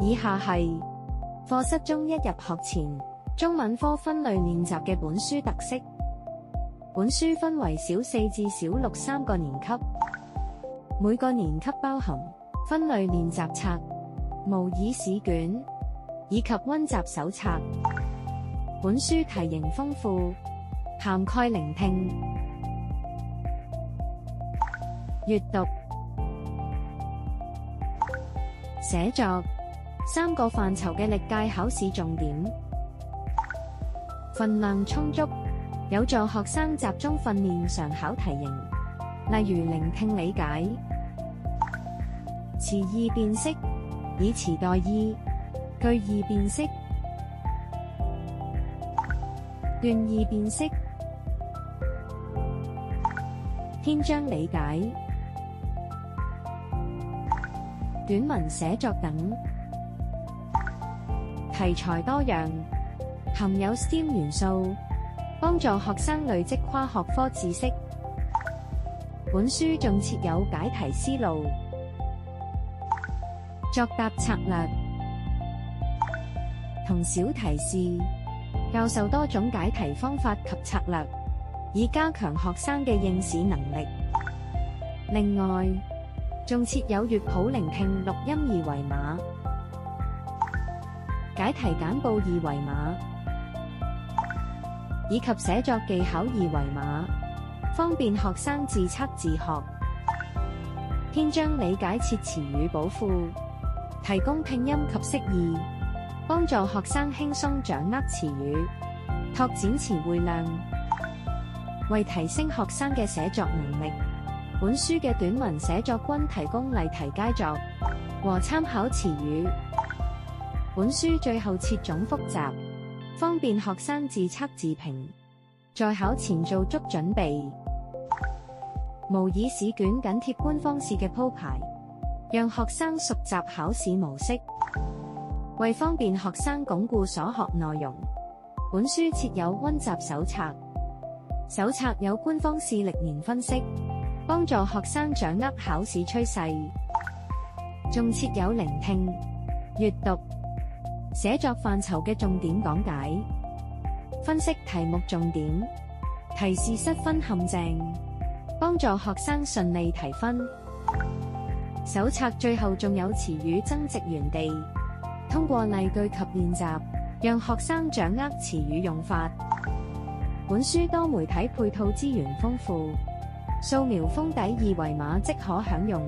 以下係課室中一入學前中文科分類練習嘅本書特色。本書分為小4至小63個年級，每個年級包含分類練習冊、模擬試卷以及溫習手冊。本書題型豐富，涵蓋聆聽、閱讀、寫作3個範疇嘅歷屆考試重點，份量充足，有助學生集中訓練常考題型，例如聆聽理解、詞義辨識、以詞代意、句義辨識、段義辨識、篇章理解、短文寫作等。題材多樣，含有 STEM 元素，幫助學生累積跨學科知識。本書仲設有解題思路、作答策略同小提示，教授多種解題方法及策略，以加強學生嘅應試能力。另外，仲設有樂譜聆聽錄音二維碼、解題簡報二維碼以及寫作技巧二維碼，方便學生自測自學。篇章理解設詞語寶庫，提供拼音及釋義，幫助學生輕鬆掌握詞語，拓展詞彙量。為提升學生嘅寫作能力，本書嘅短文寫作均提供例題佳作和參考詞語。本書最後設總複習，方便學生自測自評，在考前做足準備。模擬試卷緊貼官方試嘅鋪排，讓學生熟習考試模式。為方便學生鞏固所學內容，本書設有溫習手冊，手冊有官方試歷年分析，幫助學生掌握考試趨勢。仲設有聆聽、閱讀、寫作範疇嘅重點講解，分析題目重點，提示失分陷阱，幫助學生順利提分。手冊最後仲有詞語增值園地，通過例句及練習，讓學生掌握詞語用法。本書多媒體配套資源豐富，掃描封底二維碼即可享用。